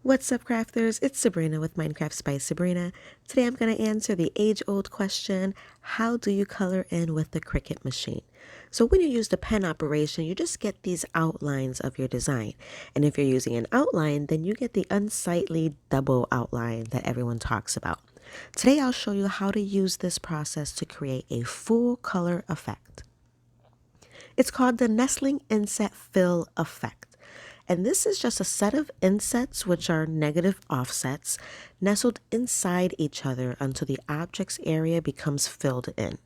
What's up, crafters? It's Sabrina with Minecraft by Sabrina. Today I'm going to answer the age-old question, how do you color in with the Cricut Machine? So when you use the pen operation, you just get these outlines of your design. And if you're using an outline, then you get the unsightly double outline that everyone talks about. Today I'll show you how to use this process to create a full color effect. It's called the nestling inset fill effect. And this is just a set of insets, which are negative offsets, nestled inside each other until the object's area becomes filled in.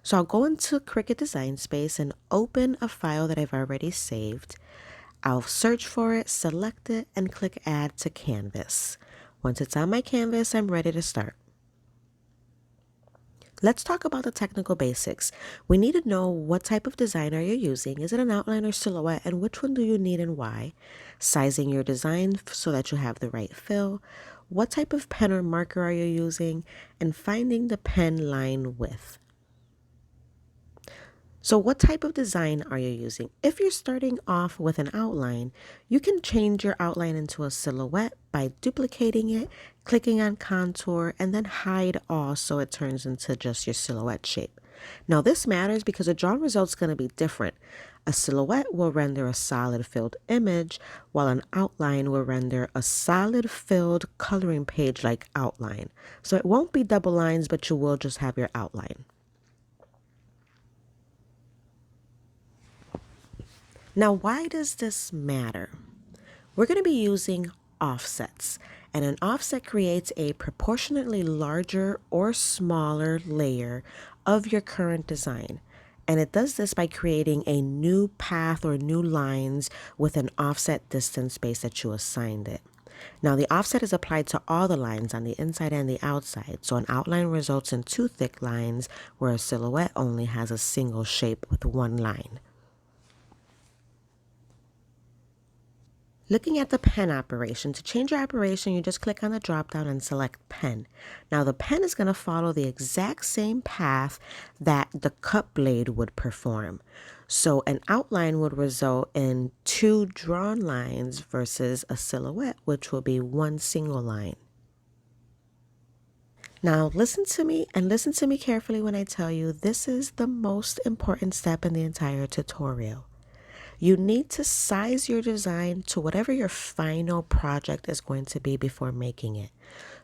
So I'll go into Cricut Design Space and open a file that I've already saved. I'll search for it, select it, and click Add to Canvas. Once it's on my canvas, I'm ready to start. Let's talk about the technical basics. We need to know what type of design are you using. Is it an outline or silhouette, and which one do you need and why? Sizing your design so that you have the right fill. What type of pen or marker are you using? And finding the pen line width. So what type of design are you using? If you're starting off with an outline, you can change your outline into a silhouette by duplicating it, clicking on contour, and then hide all so it turns into just your silhouette shape. Now this matters because the drawn result is going to be different. A silhouette will render a solid filled image, while an outline will render a solid filled coloring page like outline. So it won't be double lines, but you will just have your outline. Now, why does this matter? We're going to be using offsets, and an offset creates a proportionately larger or smaller layer of your current design. And it does this by creating a new path or new lines with an offset distance space that you assigned it. Now, the offset is applied to all the lines on the inside and the outside, so an outline results in two thick lines where a silhouette only has a single shape with one line. Looking at the pen operation, to change your operation, you just click on the drop down and select pen. Now the pen is going to follow the exact same path that the cut blade would perform. So an outline would result in two drawn lines versus a silhouette, which will be one single line. Now listen to me and listen to me carefully when I tell you this is the most important step in the entire tutorial. You need to size your design to whatever your final project is going to be before making it.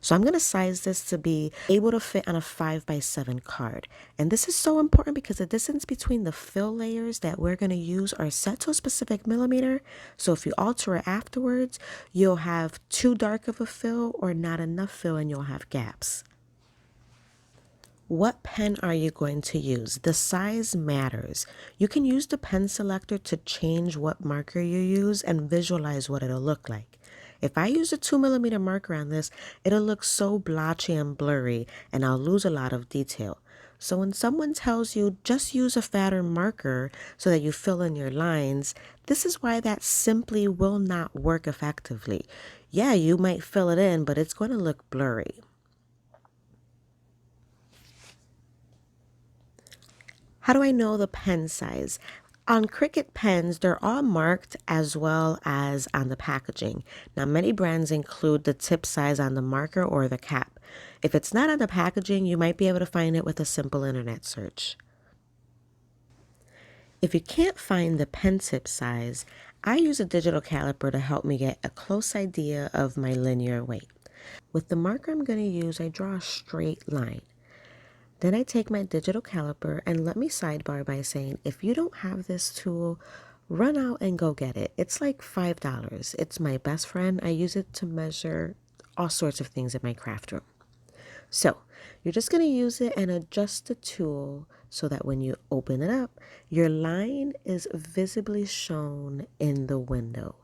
So I'm going to size this to be able to fit on a 5x7 card. And this is so important because the distance between the fill layers that we're going to use are set to a specific millimeter. So if you alter it afterwards, you'll have too dark of a fill or not enough fill and you'll have gaps. What pen are you going to use? The size matters. You can use the pen selector to change what marker you use and visualize what it'll look like. If I use a 2mm marker on this, it'll look so blotchy and blurry and I'll lose a lot of detail. So when someone tells you just use a fatter marker so that you fill in your lines, this is why that simply will not work effectively. Yeah, you might fill it in, but it's going to look blurry. How do I know the pen size? On Cricut pens, they're all marked as well as on the packaging. Now, many brands include the tip size on the marker or the cap. If it's not on the packaging, you might be able to find it with a simple internet search. If you can't find the pen tip size, I use a digital caliper to help me get a close idea of my linear weight. With the marker I'm going to use, I draw a straight line. Then I take my digital caliper and let me sidebar by saying, if you don't have this tool, run out and go get it. It's like $5. It's my best friend. I use it to measure all sorts of things in my craft room. So you're just going to use it and adjust the tool so that when you open it up, your line is visibly shown in the window.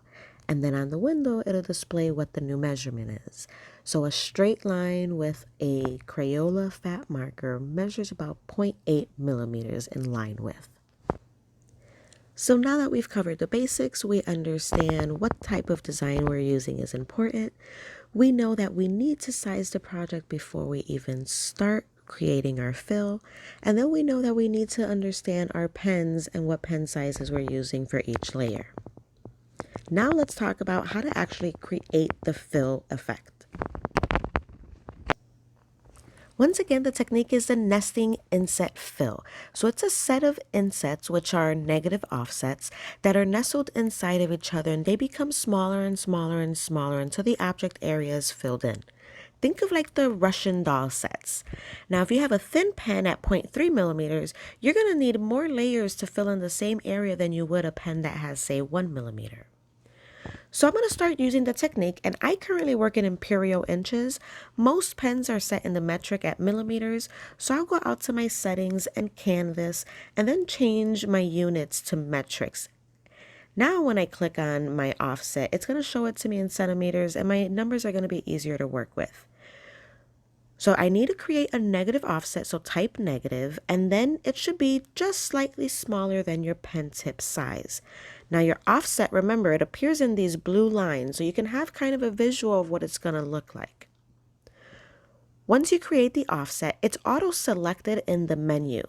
And then on the window, it'll display what the new measurement is. So a straight line with a Crayola fat marker measures about 0.8 millimeters in line width. So now that we've covered the basics, we understand what type of design we're using is important. We know that we need to size the project before we even start creating our fill. And then we know that we need to understand our pens and what pen sizes we're using for each layer. Now let's talk about how to actually create the fill effect. Once again, the technique is the nesting inset fill. So it's a set of insets, which are negative offsets, that are nestled inside of each other, and they become smaller and smaller and smaller until the object area is filled in. Think of like the Russian doll sets. Now, if you have a thin pen at 0.3 millimeters, you're going to need more layers to fill in the same area than you would a pen that has, say, 1 millimeter. So I'm going to start using the technique, and I currently work in imperial inches. Most pens are set in the metric at millimeters, so I'll go out to my settings and canvas and then change my units to metrics. Now when I click on my offset, it's going to show it to me in centimeters, and my numbers are going to be easier to work with. So I need to create a negative offset, so type negative, and then it should be just slightly smaller than your pen tip size. Now your offset, remember, it appears in these blue lines, so you can have kind of a visual of what it's going to look like. Once you create the offset, it's auto-selected in the menu.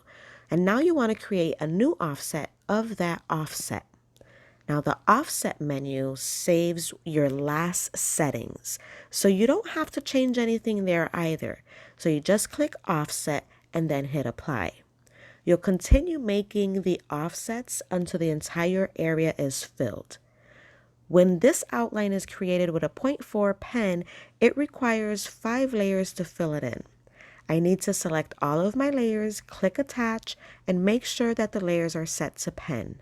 And now you want to create a new offset of that offset. Now the offset menu saves your last settings, so you don't have to change anything there either. So you just click offset and then hit apply. You'll continue making the offsets until the entire area is filled. When this outline is created with a 0.4 pen, it requires 5 layers to fill it in. I need to select all of my layers, click attach, and make sure that the layers are set to pen.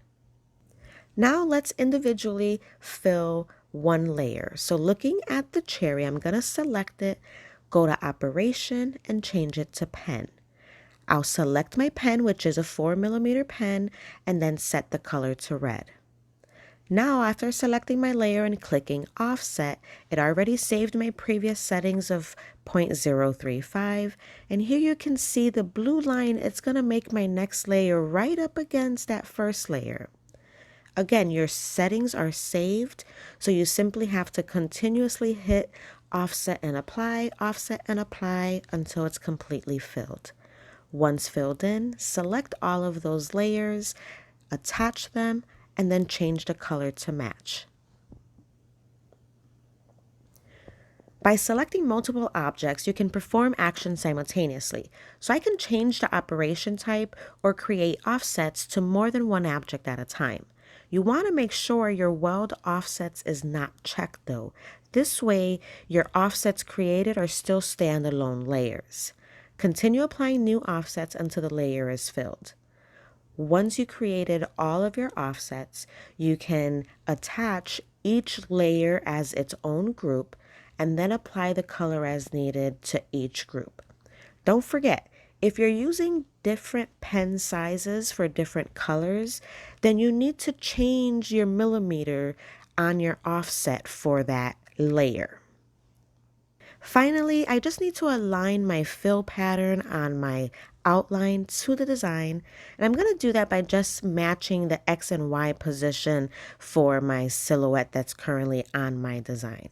Now let's individually fill one layer. So looking at the cherry, I'm going to select it, go to operation, and change it to pen. I'll select my pen, which is a 4 millimeter pen, and then set the color to red. Now, after selecting my layer and clicking offset, it already saved my previous settings of 0.035. And here you can see the blue line. It's going to make my next layer right up against that first layer. Again, your settings are saved, so you simply have to continuously hit offset and apply until it's completely filled. Once filled in, select all of those layers, attach them, and then change the color to match. By selecting multiple objects, you can perform actions simultaneously. So I can change the operation type or create offsets to more than one object at a time. You want to make sure your weld offsets is not checked though. This way, your offsets created are still standalone layers. Continue applying new offsets until the layer is filled. Once you created all of your offsets, you can attach each layer as its own group and then apply the color as needed to each group. Don't forget, if you're using different pen sizes for different colors, then you need to change your millimeter on your offset for that layer. Finally, I just need to align my fill pattern on my outline to the design, and I'm going to do that by just matching the X and Y position for my silhouette that's currently on my design.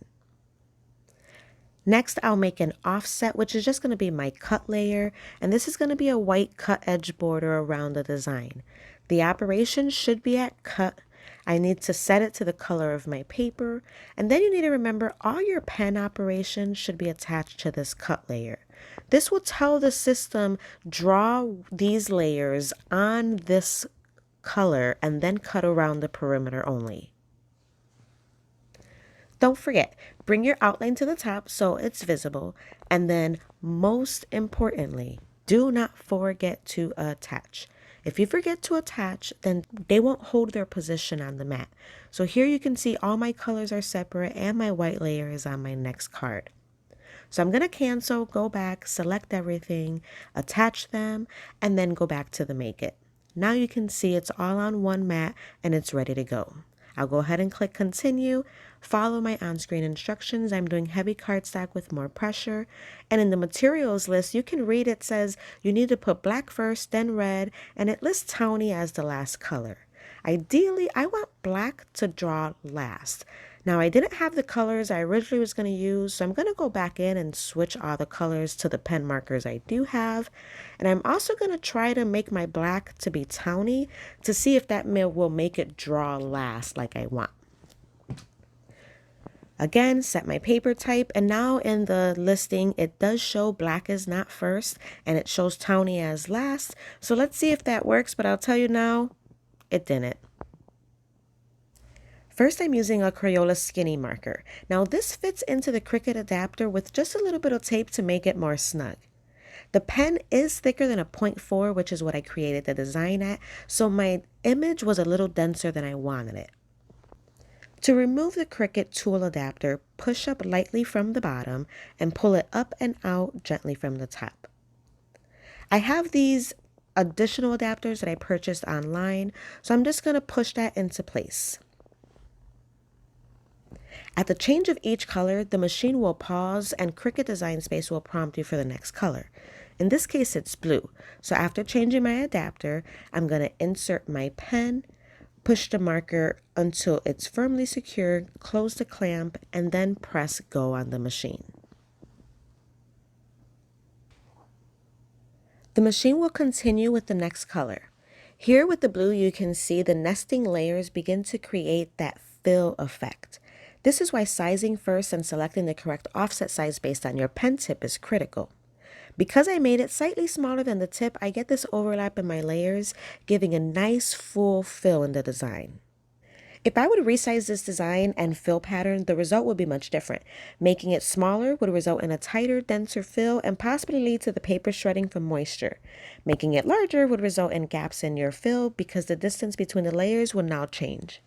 Next, I'll make an offset, which is just going to be my cut layer, and this is going to be a white cut edge border around the design. The operation should be at cut. I need to set it to the color of my paper, and then you need to remember all your pen operations should be attached to this cut layer. This will tell the system, draw these layers on this color and then cut around the perimeter only. Don't forget, bring your outline to the top so it's visible, and then most importantly, do not forget to attach. If you forget to attach, then they won't hold their position on the mat. So here you can see all my colors are separate and my white layer is on my next card. So I'm going to cancel, go back, select everything, attach them, and then go back to the Make It. Now you can see it's all on one mat and it's ready to go. I'll go ahead and click continue, follow my on-screen instructions. I'm doing heavy cardstock with more pressure. And in the materials list, you can read it says you need to put black first, then red, and it lists tawny as the last color. Ideally, I want black to draw last. Now, I didn't have the colors I originally was going to use, so I'm going to go back in and switch all the colors to the pen markers I do have. And I'm also going to try to make my black to be tawny to see if that will make it draw last like I want. Again, set my paper type, and now in the listing, it does show black is not first, and it shows towny as last. So let's see if that works, but I'll tell you now, it didn't. First, I'm using a Crayola skinny marker. Now this fits into the Cricut adapter with just a little bit of tape to make it more snug. The pen is thicker than a 0.4, which is what I created the design at, so my image was a little denser than I wanted it. To remove the Cricut tool adapter, push up lightly from the bottom and pull it up and out gently from the top. I have these additional adapters that I purchased online, so I'm just going to push that into place. At the change of each color, the machine will pause and Cricut Design Space will prompt you for the next color. In this case, it's blue. So after changing my adapter, I'm going to insert my pen, push the marker until it's firmly secured, close the clamp, and then press go on the machine. The machine will continue with the next color. Here with the blue, you can see the nesting layers begin to create that fill effect. This is why sizing first and selecting the correct offset size based on your pen tip is critical. Because I made it slightly smaller than the tip, I get this overlap in my layers, giving a nice full fill in the design. If I would resize this design and fill pattern, the result would be much different. Making it smaller would result in a tighter, denser fill and possibly lead to the paper shredding from moisture. Making it larger would result in gaps in your fill because the distance between the layers will now change.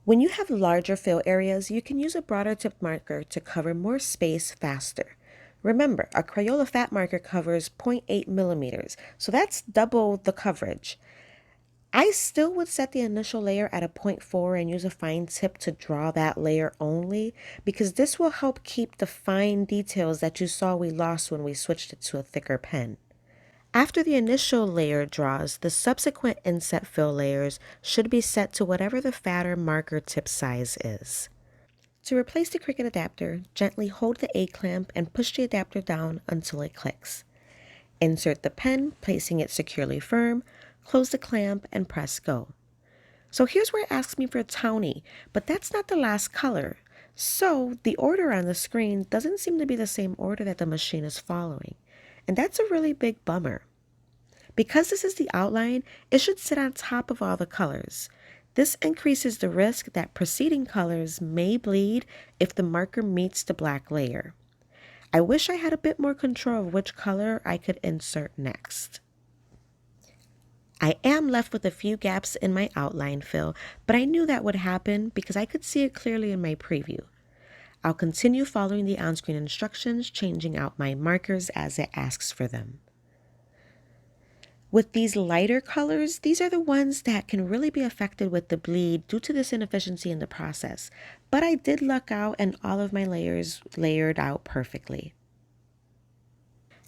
When you have larger fill areas, you can use a broader tip marker to cover more space faster. Remember, a Crayola fat marker covers 0.8 millimeters, so that's double the coverage. I still would set the initial layer at a 0.4 and use a fine tip to draw that layer only, because this will help keep the fine details that you saw we lost when we switched it to a thicker pen. After the initial layer draws, the subsequent inset fill layers should be set to whatever the fatter marker tip size is. To replace the Cricut adapter, gently hold the A-clamp and push the adapter down until it clicks. Insert the pen, placing it securely firm, close the clamp, and press go. So here's where it asks me for towny, but that's not the last color. So the order on the screen doesn't seem to be the same order that the machine is following. And that's a really big bummer. Because this is the outline, it should sit on top of all the colors. This increases the risk that preceding colors may bleed if the marker meets the black layer. I wish I had a bit more control of which color I could insert next. I am left with a few gaps in my outline fill, but I knew that would happen because I could see it clearly in my preview. I'll continue following the on-screen instructions, changing out my markers as it asks for them. With these lighter colors, these are the ones that can really be affected with the bleed due to this inefficiency in the process. But I did luck out and all of my layers layered out perfectly.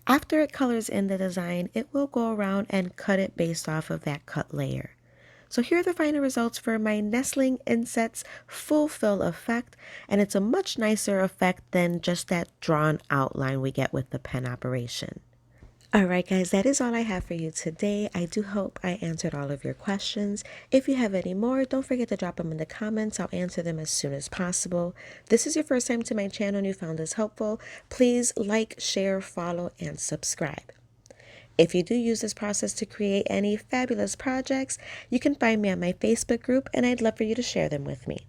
After it colors in the design, it will go around and cut it based off of that cut layer. So here are the final results for my Nestling Inset's full fill effect, and it's a much nicer effect than just that drawn outline we get with the pen operation. Alright guys, that is all I have for you today. I do hope I answered all of your questions. If you have any more, don't forget to drop them in the comments. I'll answer them as soon as possible. If this is your first time to my channel and you found this helpful, please like, share, follow, and subscribe. If you do use this process to create any fabulous projects, you can find me on my Facebook group and I'd love for you to share them with me.